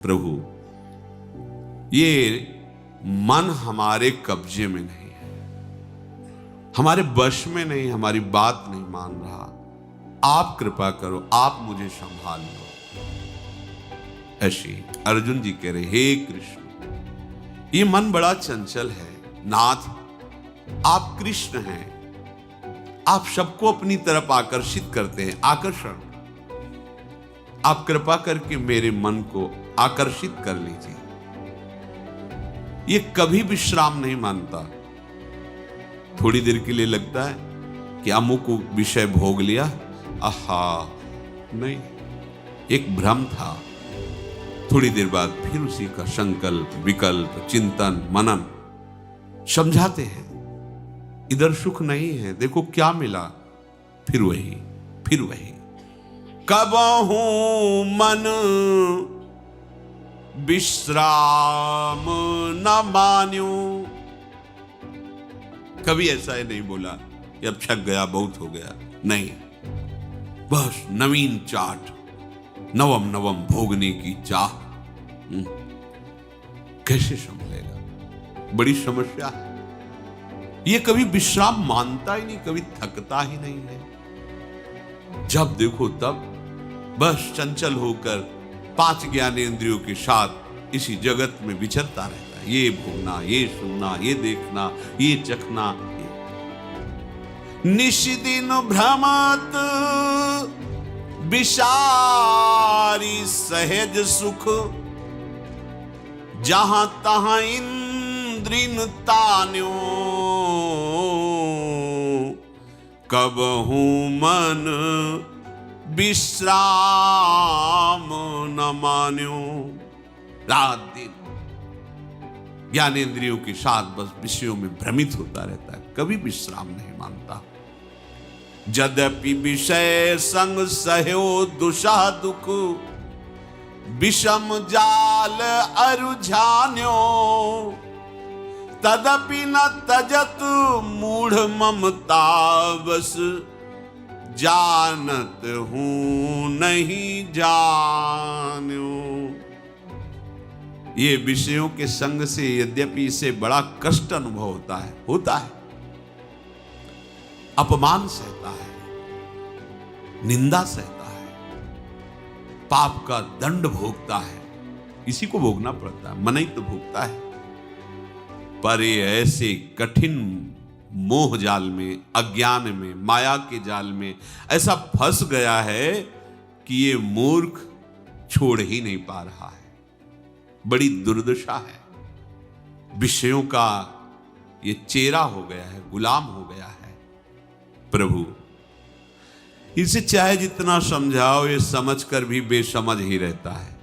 प्रभु, ये मन हमारे कब्जे में नहीं है, हमारे वश में नहीं, हमारी बात नहीं मान रहा। आप कृपा करो, आप मुझे संभाल लो। ऐसी अर्जुन जी कह रहे, हे कृष्ण, ये मन बड़ा चंचल है। नाथ, आप कृष्ण हैं, आप सबको अपनी तरफ आकर्षित करते हैं। आकर्षण, आप कृपा करके मेरे मन को आकर्षित कर लीजिए। ये कभी विश्राम नहीं मानता। थोड़ी देर के लिए लगता है कि अमुक विषय भोग लिया, आहा, नहीं, एक भ्रम था। थोड़ी देर बाद फिर उसी का संकल्प, विकल्प, चिंतन, मनन समझाते हैं, इधर सुख नहीं है, देखो क्या मिला। फिर वही, फिर वही। कबहू मन विश्राम न मान्यो। कभी ऐसा ही नहीं बोला कि अब छक गया, बहुत हो गया। नहीं, बस नवीन चाट, नवम नवम भोगने की चाह। कैसे संभलेगा? बड़ी समस्या है। ये कभी विश्राम मानता ही नहीं, कभी थकता ही नहीं है। जब देखो तब बस चंचल होकर 5 ज्ञानेंद्रियों के साथ इसी जगत में विचरता रहता है। ये भोगना, ये सुनना, ये देखना, ये चखना। निशिदिन भ्रमत विषारी सहज सुख, जहां तहां इंद्रिन तान्यो। कबहू मन विश्राम न मान्यो। रात दिन ज्ञानेंद्रियों के साथ बस विषयों में भ्रमित होता रहता है, कभी विश्राम नहीं मानता। यद्यपि विषय संग सहयो दुषा दुख, विषम जाल अरुझान्यो। तदपि न तजत मूढ़ ममता बस, जानत हूं नहीं जान्यो। ये विषयों के संग से यद्यपि इसे बड़ा कष्ट अनुभव होता है, अपमान सहता है, निंदा सहता है, पाप का दंड भोगता है। इसी को भोगना पड़ता है, मन ही तो भोगता है। पर ये ऐसे कठिन मोह जाल में, अज्ञान में, माया के जाल में ऐसा फंस गया है कि ये मूर्ख छोड़ ही नहीं पा रहा है। बड़ी दुर्दशा है। विषयों का ये चेरा हो गया है, गुलाम हो गया है। प्रभु, इसे चाहे जितना समझाओ, ये समझकर भी बेसमझ ही रहता है।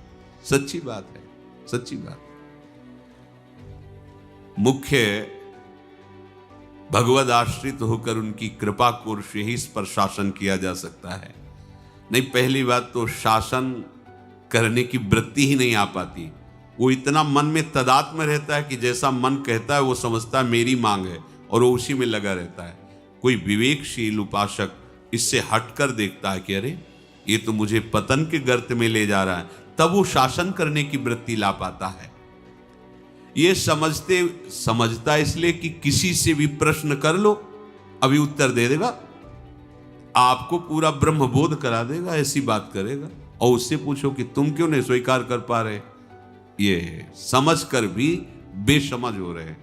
सच्ची बात है, सच्ची बात। मुख्य भगवद आश्रित होकर उनकी कृपा कोर से ही इस पर शासन किया जा सकता है। नहीं, पहली बात तो शासन करने की वृत्ति ही नहीं आ पाती। वो इतना मन में तदात्म रहता है कि जैसा मन कहता है वो समझता है मेरी मांग है, और वो उसी में लगा रहता है। कोई विवेकशील उपासक इससे हटकर देखता है कि अरे, ये तो मुझे पतन के गर्त में ले जा रहा है, तब वो शासन करने की वृत्ति ला पाता है। ये समझता इसलिए कि किसी से भी प्रश्न कर लो, अभी उत्तर दे देगा, आपको पूरा ब्रह्म बोध करा देगा, ऐसी बात करेगा। और उससे पूछो कि तुम क्यों नहीं स्वीकार कर पा रहे, ये समझ कर भी बेसमझ हो रहे।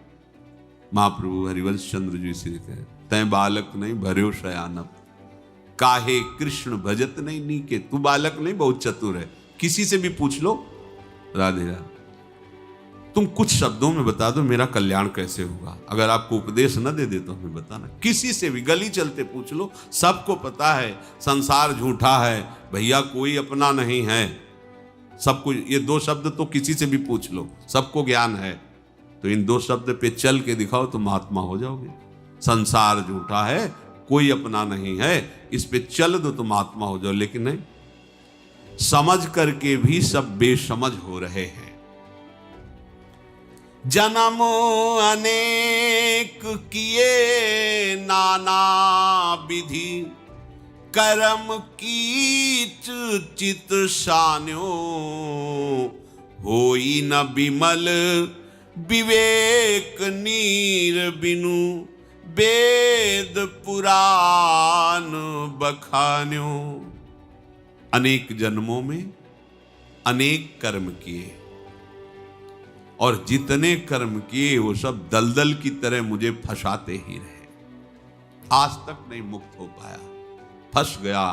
महाप्रभु हरिवंश चंद्र जी से लिखते हैं, तय बालक नहीं भर्यो शयानप, काहे कृष्ण भजत नहीं नीके। तू बालक नहीं, बहुत चतुर है। किसी से भी पूछ लो, राधे राधे, तुम कुछ शब्दों में बता दो मेरा कल्याण कैसे होगा। अगर आपको उपदेश न दे तो हमें बताना। किसी से भी गली चलते पूछ लो, सबको पता है संसार झूठा है भैया, कोई अपना नहीं है। सबको ये 2 शब्द तो किसी से भी पूछ लो, सबको ज्ञान है। तो इन 2 शब्द पे चल के दिखाओ तो महात्मा हो जाओगे। संसार झूठा है, कोई अपना नहीं है, इस पे चल दो तो महात्मा हो जाओ। लेकिन नहीं, समझ करके भी सब बेसमझ हो रहे हैं। जन्म अनेक किए नाना विधि, कर्म कीच चित शान्यो। होई न बिमल विवेक नीर बिनु, वेद पुराण बखान्यो। अनेक जन्मों में अनेक कर्म किए, और जितने कर्म किए वो सब दलदल की तरह मुझे फंसाते ही रहे, आज तक नहीं मुक्त हो पाया, फंस गया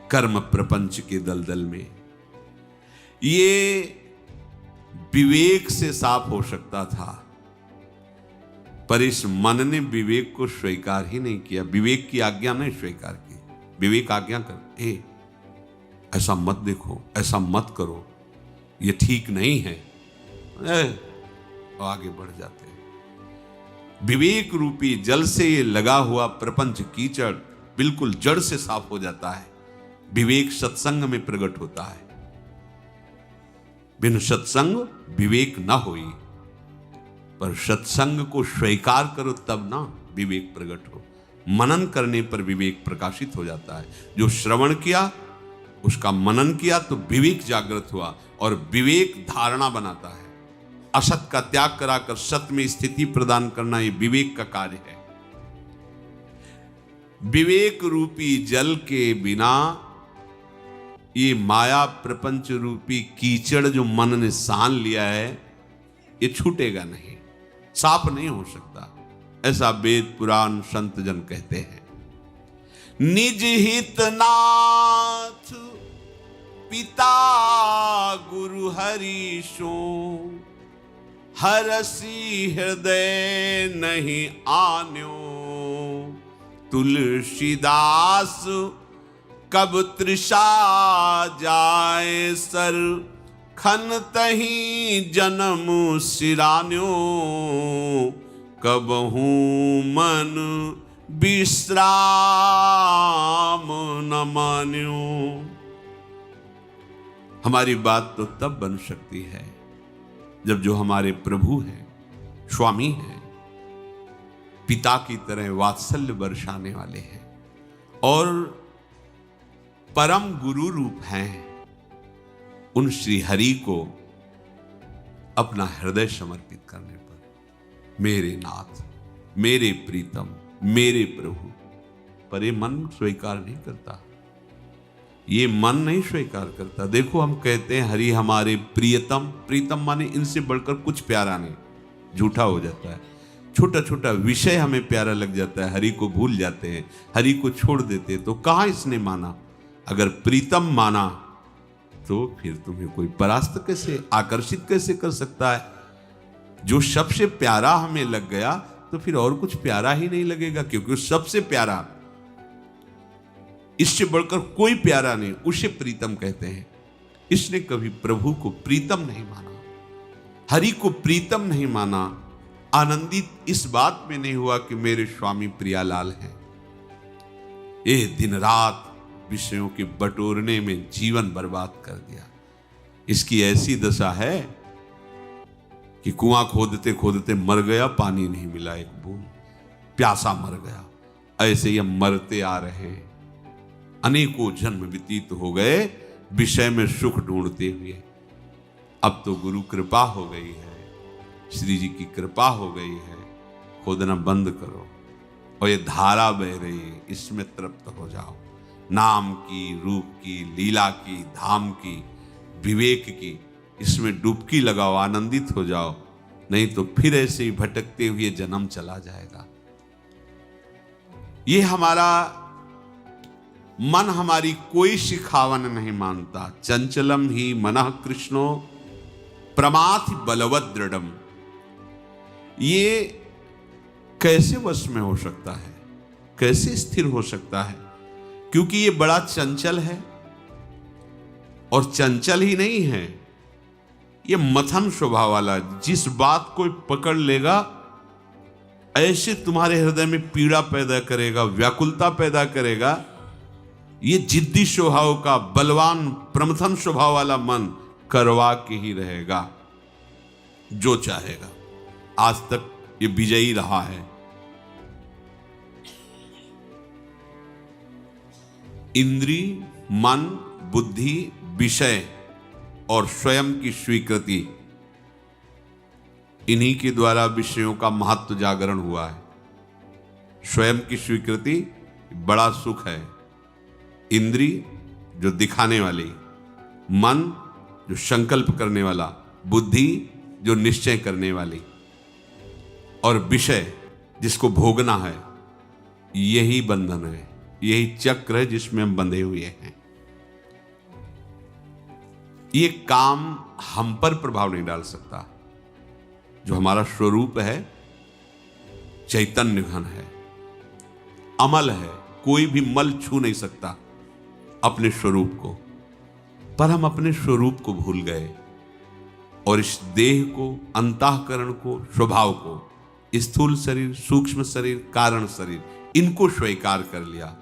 कर्म प्रपंच के दलदल में। ये विवेक से साफ हो सकता था, पर इस मन ने विवेक को स्वीकार ही नहीं किया, विवेक की आज्ञा नहीं स्वीकार की। विवेक आज्ञा कर, ऐसा मत देखो, ऐसा मत करो, ये ठीक नहीं है, आगे बढ़ जाते हैं। विवेक रूपी जल से ये लगा हुआ प्रपंच कीचड़ बिल्कुल जड़ से साफ हो जाता है। विवेक सत्संग में प्रकट होता है, बिन सत्संग विवेक ना होई, पर सत्संग को स्वीकार करो तब ना विवेक प्रकट हो। मनन करने पर विवेक प्रकाशित हो जाता है। जो श्रवण किया उसका मनन किया तो विवेक जागृत हुआ, और विवेक धारणा बनाता है। असत का त्याग कराकर सत में स्थिति प्रदान करना ये विवेक का कार्य है। विवेक रूपी जल के बिना ये माया प्रपंच रूपी कीचड़ जो मन ने सान लिया है, ये छूटेगा नहीं, साफ नहीं हो सकता, ऐसा वेद पुराण संत जन कहते हैं। निज हित नाथ पिता गुरु हरीशो, हरसी हृदय नहीं आन्यो। तुलसीदास कब तृषा जाए सर, खन तही जन्म सिरान्यो। कब हूँ मन विश्राम न मान्यो। हमारी बात तो तब बन सकती है जब जो हमारे प्रभु हैं, स्वामी हैं, पिता की तरह वात्सल्य बरसाने वाले हैं और परम गुरु रूप हैं, उन श्री हरि को अपना हृदय समर्पित करने पर, मेरे नाथ, मेरे प्रीतम, मेरे प्रभु, पर ये मन स्वीकार नहीं करता, ये मन नहीं स्वीकार करता। देखो हम कहते हैं हरि हमारे प्रियतम, प्रीतम माने इनसे बढ़कर कुछ प्यारा नहीं, झूठा हो जाता है। छोटा छोटा विषय हमें प्यारा लग जाता है, हरि को भूल जाते हैं, हरि को छोड़ देते हैं, तो कहाँ इसने माना। अगर प्रीतम माना तो फिर तुम्हें कोई परास्त कैसे, आकर्षित कैसे कर सकता है। जो सबसे प्यारा हमें लग गया तो फिर और कुछ प्यारा ही नहीं लगेगा, क्योंकि सबसे प्यारा, इससे बढ़कर कोई प्यारा नहीं, उसे प्रीतम कहते हैं। इसने कभी प्रभु को प्रीतम नहीं माना, हरि को प्रीतम नहीं माना, आनंदित इस बात में नहीं हुआ कि मेरे स्वामी प्रियालाल हैं। ये दिन रात विषयों के बटोरने में जीवन बर्बाद कर दिया। इसकी ऐसी दशा है कि कुआं खोदते खोदते मर गया, पानी नहीं मिला एक बूंद, प्यासा मर गया। ऐसे ही हम मरते आ रहे हैं, अनेकों जन्म व्यतीत हो गए विषय में सुख ढूंढते हुए। अब तो गुरु कृपा हो गई है, श्री जी की कृपा हो गई है, खोदना बंद करो और ये धारा बह रही है, इसमें तृप्त हो जाओ। नाम की, रूप की, लीला की, धाम की, विवेक की, इसमें डुबकी लगाओ, आनंदित हो जाओ, नहीं तो फिर ऐसे ही भटकते हुए जन्म चला जाएगा। ये हमारा मन हमारी कोई शिखावन नहीं मानता। चंचलम ही मनः कृष्णो प्रमाथि बलवद दृढ़म। ये कैसे वश में हो सकता है, कैसे स्थिर हो सकता है, क्योंकि ये बड़ा चंचल है। और चंचल ही नहीं है, ये मथन स्वभाव वाला, जिस बात को पकड़ लेगा ऐसे तुम्हारे हृदय में पीड़ा पैदा करेगा, व्याकुलता पैदा करेगा। ये जिद्दी स्वभाव का बलवान प्रमथन स्वभाव वाला मन करवा के ही रहेगा जो चाहेगा। आज तक ये विजयी रहा है। इंद्री, मन, बुद्धि, विषय, और स्वयं की स्वीकृति, इन्हीं के द्वारा विषयों का महत्व जागरण हुआ है। स्वयं की स्वीकृति बड़ा सुख है। इंद्री जो दिखाने वाली, मन जो संकल्प करने वाला, बुद्धि जो निश्चय करने वाली, और विषय जिसको भोगना है, यही बंधन है, यही चक्र है जिसमें हम बंधे हुए हैं। ये काम हम पर प्रभाव नहीं डाल सकता। जो हमारा स्वरूप है चैतन्य घन है, अमल है, कोई भी मल छू नहीं सकता अपने स्वरूप को। पर हम अपने स्वरूप को भूल गए और इस देह को, अंतःकरण को, स्वभाव को, स्थूल शरीर, सूक्ष्म शरीर, कारण शरीर, इनको स्वीकार कर लिया।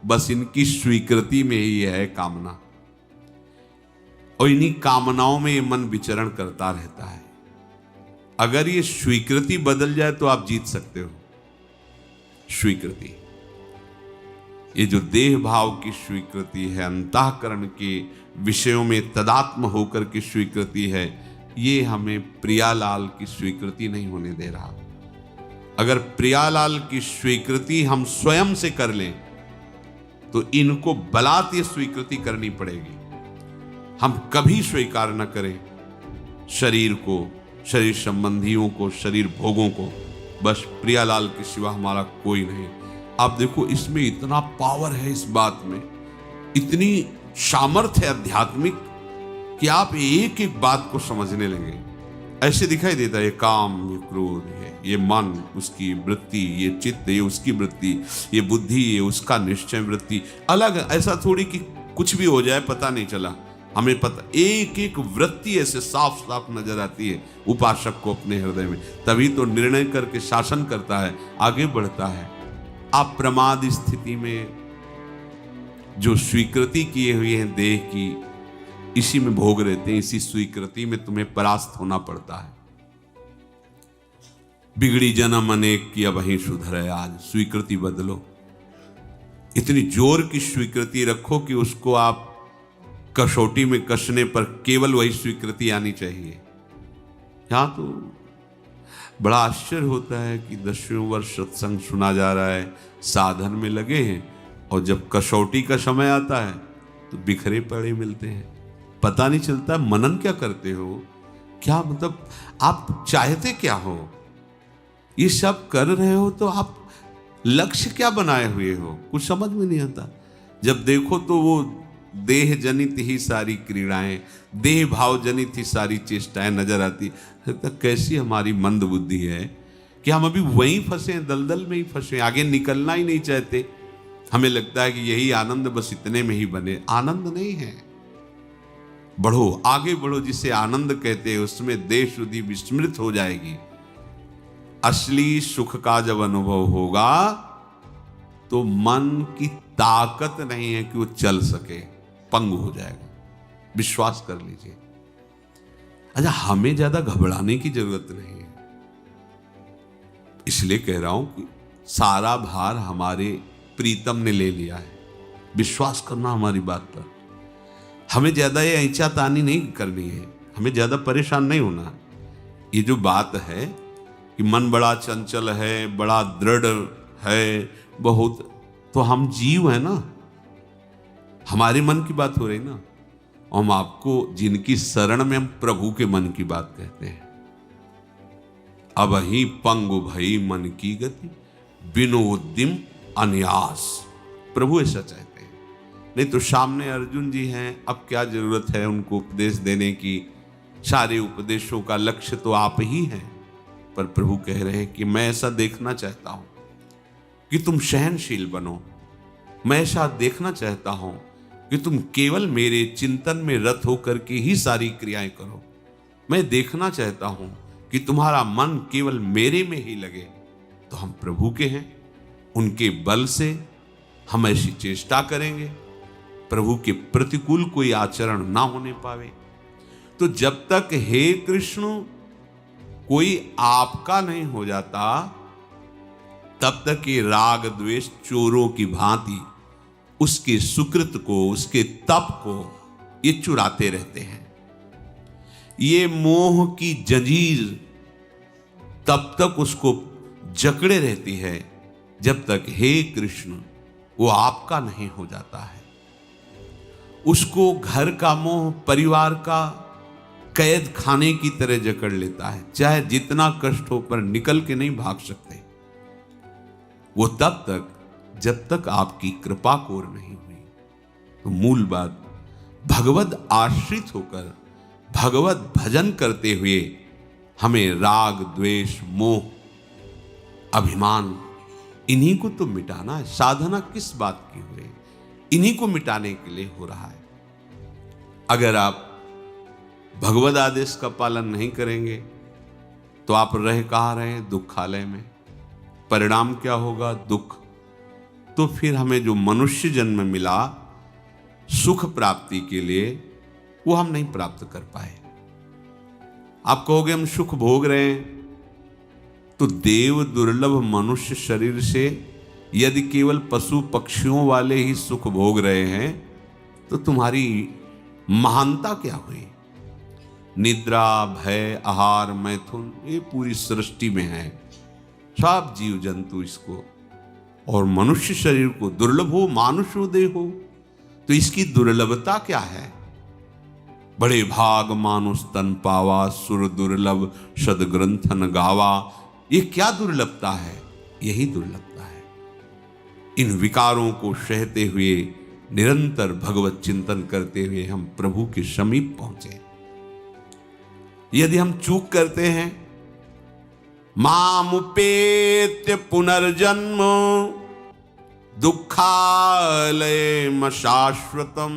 बस इनकी स्वीकृति में ही है कामना, और इन्हीं कामनाओं में ये मन विचरण करता रहता है। अगर ये स्वीकृति बदल जाए तो आप जीत सकते हो। स्वीकृति, ये जो देह भाव की स्वीकृति है, अंतःकरण के विषयों में तदात्म होकर की स्वीकृति है, ये हमें प्रियालाल की स्वीकृति नहीं होने दे रहा। अगर प्रियालाल की स्वीकृति हम स्वयं से कर लें तो इनको बलात् ये स्वीकृति करनी पड़ेगी। हम कभी स्वीकार न करें शरीर को, शरीर संबंधियों को, शरीर भोगों को। बस प्रियालाल के सिवा हमारा कोई नहीं। आप देखो, इसमें इतना पावर है, इस बात में इतनी सामर्थ्य है आध्यात्मिक कि आप एक एक बात को समझने लगे। ऐसे दिखाई देता है, ये काम, ये क्रोध है, ये मन उसकी वृत्ति, ये चित्त ये उसकी वृत्ति, ये बुद्धि ये उसका निश्चय वृत्ति। अलग ऐसा थोड़ी कि कुछ भी हो जाए पता नहीं चला, हमें पता। एक एक वृत्ति ऐसे साफ साफ नजर आती है उपासक को अपने हृदय में। तभी तो निर्णय करके शासन करता है, आगे बढ़ता है। आप प्रमाद स्थिति में जो स्वीकृति किए हुए हैं देह की, इसी में भोग रहते हैं। इसी स्वीकृति में तुम्हें परास्त होना पड़ता है। बिगड़ी जन्म अनेक की अब वहीं सुधरे आज। स्वीकृति बदलो, इतनी जोर की स्वीकृति रखो कि उसको आप कसौटी में कसने पर केवल वही स्वीकृति आनी चाहिए। यहां तो बड़ा आश्चर्य होता है कि 10वें वर्ष सत्संग सुना जा रहा है, साधन में लगे हैं, और जब कसौटी का समय आता है तो बिखरे पड़े मिलते हैं। पता नहीं चलता मनन क्या करते हो, क्या मतलब आप चाहते क्या हो। ये सब कर रहे हो तो आप लक्ष्य क्या बनाए हुए हो, कुछ समझ में नहीं आता। जब देखो तो वो देह जनित ही सारी क्रीड़ाएं, देह भाव जनित ही सारी चेष्टाएं नजर आती। कैसी हमारी मंद बुद्धि है कि हम अभी वहीं फंसे, दलदल में ही फंसे, आगे निकलना ही नहीं चाहते। हमें लगता है कि यही आनंद बस इतने में ही बने। आनंद नहीं है, बढ़ो, आगे बढ़ो। जिसे आनंद कहते हैं उसमें देह शुद्धि विस्मृत हो जाएगी। असली सुख का जब अनुभव होगा तो मन की ताकत नहीं है कि वो चल सके, पंगु हो जाएगा। विश्वास कर लीजिए। अच्छा, हमें ज्यादा घबराने की जरूरत नहीं है। इसलिए कह रहा हूं कि सारा भार हमारे प्रीतम ने ले लिया है। विश्वास करना हमारी बात पर। हमें ज्यादा ये ऐंचा तानी नहीं करनी है, हमें ज्यादा परेशान नहीं होना। ये जो बात है कि मन बड़ा चंचल है, बड़ा दृढ़ है बहुत, तो हम जीव है ना, हमारे मन की बात हो रही ना। हम आपको जिनकी शरण में हम प्रभु के मन की बात कहते हैं। अब ही पंगु भई मन की गति, विनोदिम अन्यास। प्रभु ऐसा चाहते हैं। नहीं तो सामने अर्जुन जी हैं, अब क्या जरूरत है उनको उपदेश देने की। सारे उपदेशों का लक्ष्य तो आप ही हैं। पर प्रभु कह रहे हैं कि मैं ऐसा देखना चाहता हूं कि तुम सहनशील बनो। मैं ऐसा देखना चाहता हूं कि तुम केवल मेरे चिंतन में रत होकर के ही सारी क्रियाएं करो। मैं देखना चाहता हूं कि तुम्हारा मन केवल मेरे में ही लगे। तो हम प्रभु के हैं, उनके बल से हम ऐसी चेष्टा करेंगे प्रभु के प्रतिकूल कोई आचरण ना होने पावे। तो जब तक हे कृष्ण कोई आपका नहीं हो जाता, तब तक ये राग द्वेष चोरों की भांति उसके सुकृत को, उसके तप को ये चुराते रहते हैं। ये मोह की जंजीर तब तक उसको जकड़े रहती है जब तक हे कृष्ण वो आपका नहीं हो जाता है। उसको घर का मोह, परिवार का कैद खाने की तरह जकड़ लेता है, चाहे जितना कष्ट हो पर निकल के नहीं भाग सकते वो तब तक जब तक आपकी कृपा कोर नहीं हुई। तो मूल बात, भगवत आश्रित होकर भगवत भजन करते हुए हमें राग, द्वेष, मोह, अभिमान, इन्हीं को तो मिटाना है। साधना किस बात की हुई, इन्हीं को मिटाने के लिए हो रहा है। अगर आप भगवद आदेश का पालन नहीं करेंगे तो आप रह कहाँ रहे हैं? दुखालय में। परिणाम क्या होगा? दुख। तो फिर हमें जो मनुष्य जन्म मिला सुख प्राप्ति के लिए, वो हम नहीं प्राप्त कर पाए। आप कहोगे हम सुख भोग रहे हैं, तो देव दुर्लभ मनुष्य शरीर से यदि केवल पशु पक्षियों वाले ही सुख भोग रहे हैं तो तुम्हारी महानता क्या हुई? निद्रा, भय, आहार, मैथुन, ये पूरी सृष्टि में है। सब जीव जंतु इसको, और मनुष्य शरीर को दुर्लभ हो, मानुषो देहो, तो इसकी दुर्लभता क्या है? बड़े भाग मानुष तन पावा, सुर दुर्लभ सदग्रंथन गावा। ये क्या दुर्लभता है? यही दुर्लभता है। इन विकारों को सहते हुए निरंतर भगवत चिंतन करते हुए हम प्रभु के समीप पहुंचे। यदि हम चूक करते हैं, मामुपेत्य पुनर्जन्म दुःखालयम शाश्वतम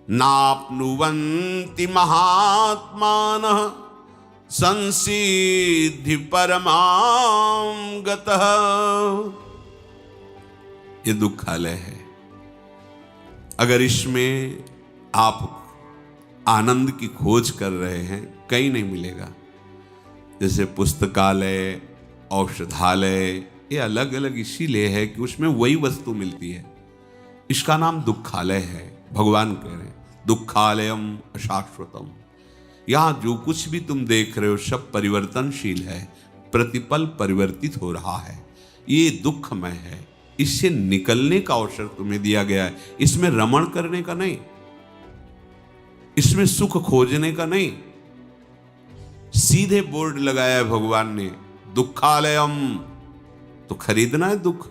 नाप्नुवन्ति महात्मानः संसिद्धि परमां गतः। ये दुःखालय है। अगर इसमें आप आनंद की खोज कर रहे हैं, कहीं नहीं मिलेगा। जैसे पुस्तकालय, औषधालय, ये अलग अलग इसीलिए है कि उसमें वही वस्तु मिलती है। इसका नाम दुःखालय है। भगवान कह रहे हैं दुःखालयम अशाश्वतम। यहां जो कुछ भी तुम देख रहे हो सब परिवर्तनशील है, प्रतिपल परिवर्तित हो रहा है। ये दुखमय है, इससे निकलने का अवसर तुम्हें दिया गया है। इसमें रमण करने का नहीं, इसमें सुख खोजने का नहीं। सीधे बोर्ड लगाया है भगवान ने, दुःखालयम, तो खरीदना है दुख।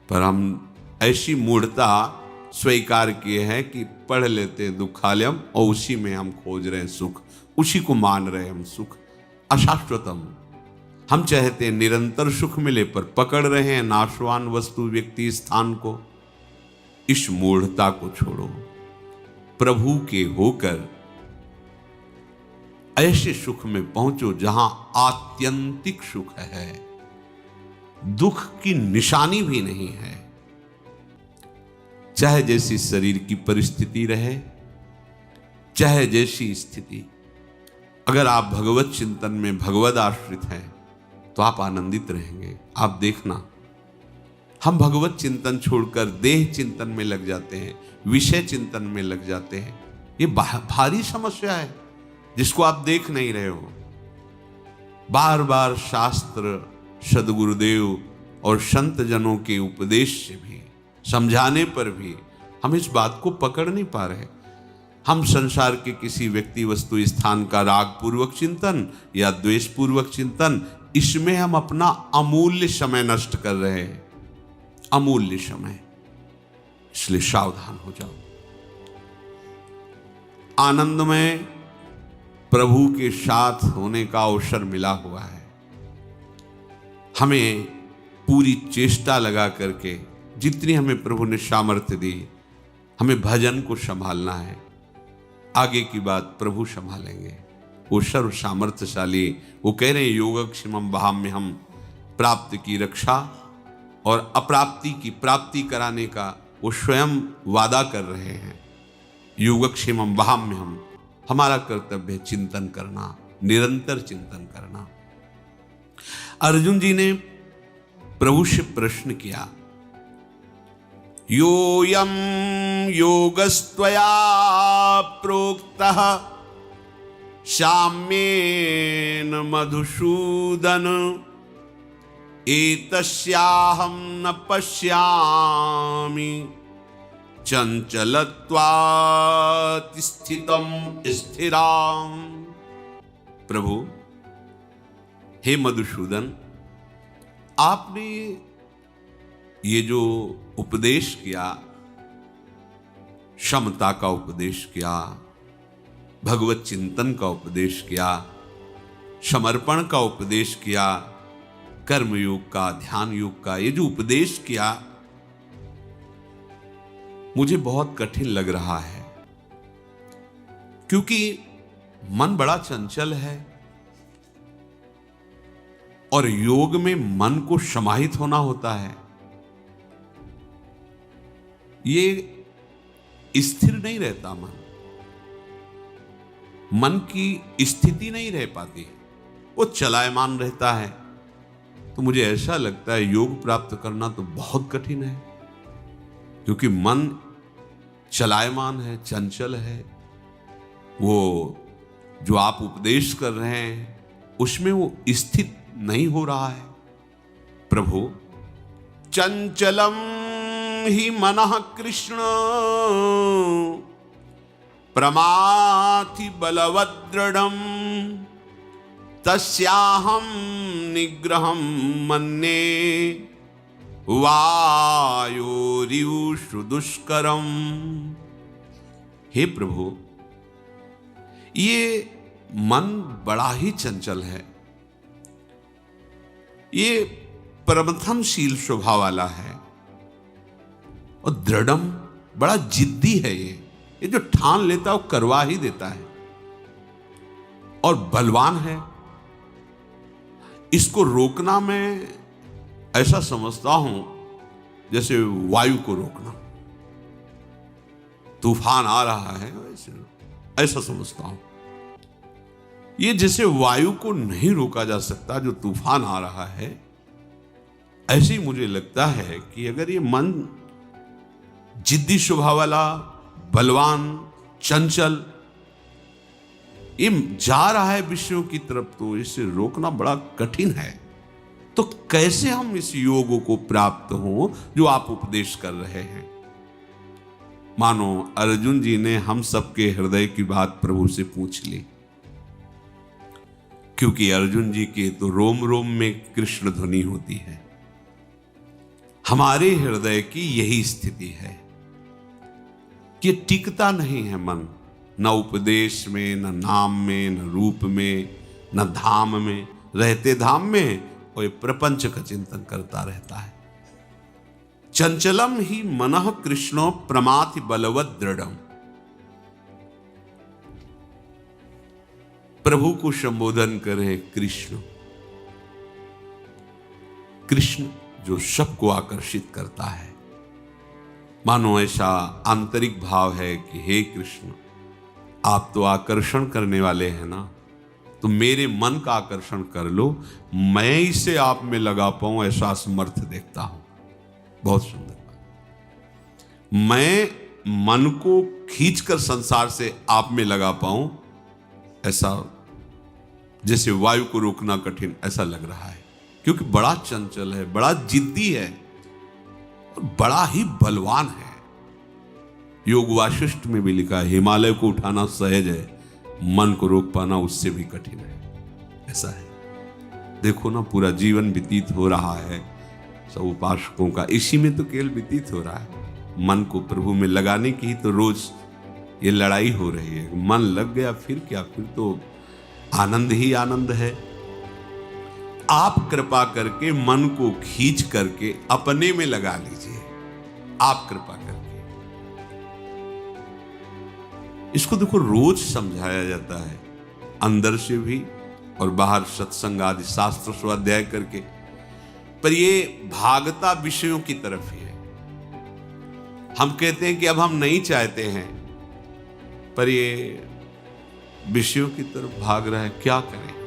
पर हम ऐसी मूढ़ता स्वीकार किए हैं कि पढ़ लेते हैं दुःखालयम और उसी में हम खोज रहे हैं सुख, उसी को मान रहे हैं हम सुख। अशाश्वतम, हम चाहते हैं निरंतर सुख मिले पर पकड़ रहे हैं नाशवान वस्तु, व्यक्ति, स्थान को। इस मूढ़ता को छोड़ो, प्रभु के होकर ऐसे सुख में पहुंचो जहां आत्यंतिक सुख है, दुख की निशानी भी नहीं है। चाहे जैसी शरीर की परिस्थिति रहे, चाहे जैसी स्थिति, अगर आप भगवत चिंतन में भगवत आश्रित हैं तो आप आनंदित रहेंगे। आप देखना, हम भगवत चिंतन छोड़कर देह चिंतन में लग जाते हैं, विषय चिंतन में लग जाते हैं। ये भारी समस्या है जिसको आप देख नहीं रहे हो। बार बार शास्त्र, सद्गुरुदेव और संत जनों के उपदेश से भी, समझाने पर भी हम इस बात को पकड़ नहीं पा रहे। हम संसार के किसी व्यक्ति, वस्तु, स्थान का राग पूर्वक चिंतन या द्वेष पूर्वक चिंतन, इसमें हम अपना अमूल्य समय नष्ट कर रहे हैं, अमूल्य समय। इसलिए सावधान हो जाओ। आनंद में प्रभु के साथ होने का अवसर मिला हुआ है। हमें पूरी चेष्टा लगा करके, जितनी हमें प्रभु ने सामर्थ्य दी, हमें भजन को संभालना है। आगे की बात प्रभु संभालेंगे, वो सर्व सामर्थ्यशाली। वो कह रहे हैं योगक्षेमम वहाम्य, हम प्राप्ति की रक्षा और अप्राप्ति की प्राप्ति कराने का वो स्वयं वादा कर रहे हैं। योगक्षेमम वहाम्य, हम, हमारा कर्तव्य चिंतन करना, निरंतर चिंतन करना। अर्जुन जी ने प्रभु से प्रश्न किया, योऽयं योगस्त्वया प्रोक्तः शाम्येन मधुसूदन एतस्याहं न पश्यामि चंचलत्वात् स्थितं स्थिराम्। प्रभु, हे मधुसूदन, आपने ये जो उपदेश किया, क्षमता का उपदेश किया, भगवत चिंतन का उपदेश किया, समर्पण का उपदेश किया, कर्मयोग का, ध्यान योग का, ये जो उपदेश किया मुझे बहुत कठिन लग रहा है, क्योंकि मन बड़ा चंचल है और योग में मन को समाहित होना होता है। ये स्थिर नहीं रहता मन की स्थिति नहीं रह पाती, वो चलायमान रहता है। तो मुझे ऐसा लगता है योग प्राप्त करना तो बहुत कठिन है, क्योंकि मन चलायमान है, चंचल है। वो जो आप उपदेश कर रहे हैं उसमें वो स्थित नहीं हो रहा है। प्रभु, चंचलम ही मनः कृष्ण प्रमाथि बलवद्दृढम् तस्याहं निग्रहं मन्ये वायोरिवशु दुष्करम। हे प्रभु, ये मन बड़ा ही चंचल है, ये प्रबंधनशील स्वभाव वाला है और दृढ़म बड़ा जिद्दी है। ये जो ठान लेता है वो करवा ही देता है और बलवान है। इसको रोकना मैं ऐसा समझता हूं जैसे वायु को रोकना, तूफान आ रहा है ऐसा समझता हूं। ये जैसे वायु को नहीं रोका जा सकता जो तूफान आ रहा है, ऐसे ही मुझे लगता है कि अगर ये मन जिद्दी स्वभाव वाला, बलवान, चंचल, ये जा रहा है विषयों की तरफ, तो इसे रोकना बड़ा कठिन है। तो कैसे हम इस योग को प्राप्त हो जो आप उपदेश कर रहे हैं? मानो अर्जुन जी ने हम सबके हृदय की बात प्रभु से पूछ ली, क्योंकि अर्जुन जी के तो रोम रोम में कृष्ण ध्वनि होती है। हमारे हृदय की यही स्थिति है कि टिकता नहीं है मन, न उपदेश में, न नाम में, न रूप में, न धाम में। रहते धाम में और प्रपंच का चिंतन करता रहता है। चंचलम ही मनः कृष्णो प्रमाथि बलवद दृढ़म। प्रभु को संबोधन करें कृष्ण, कृष्ण जो सबको आकर्षित करता है। मानो ऐसा आंतरिक भाव है कि हे कृष्ण, आप तो आकर्षण करने वाले हैं ना, तो मेरे मन का आकर्षण कर लो, मैं इसे आप में लगा पाऊं ऐसा समर्थ देखता हूं। बहुत सुंदर बात। मैं मन को खींचकर संसार से आप में लगा पाऊं ऐसा, जैसे वायु को रोकना कठिन ऐसा लग रहा है, क्योंकि बड़ा चंचल है, बड़ा जिद्दी है और बड़ा ही बलवान है। योग वाशिष्ठ में भी लिखा है, हिमालय को उठाना सहज है, मन को रोक पाना उससे भी कठिन है। ऐसा है। देखो ना, पूरा जीवन व्यतीत हो रहा है सब उपासकों का इसी में तो केवल व्यतीत हो रहा है। मन को प्रभु में लगाने की ही तो रोज ये लड़ाई हो रही है। मन लग गया फिर क्या, फिर तो आनंद ही आनंद है। आप कृपा करके मन को खींच करके अपने में लगा लीजिए, आप कृपा करके। इसको देखो, रोज समझाया जाता है, अंदर से भी और बाहर सत्संग आदि शास्त्र स्वाध्याय करके, पर ये भागता विषयों की तरफ ही है। हम कहते हैं कि अब हम नहीं चाहते हैं, पर ये विषयों की तरफ भाग रहा है, क्या करें?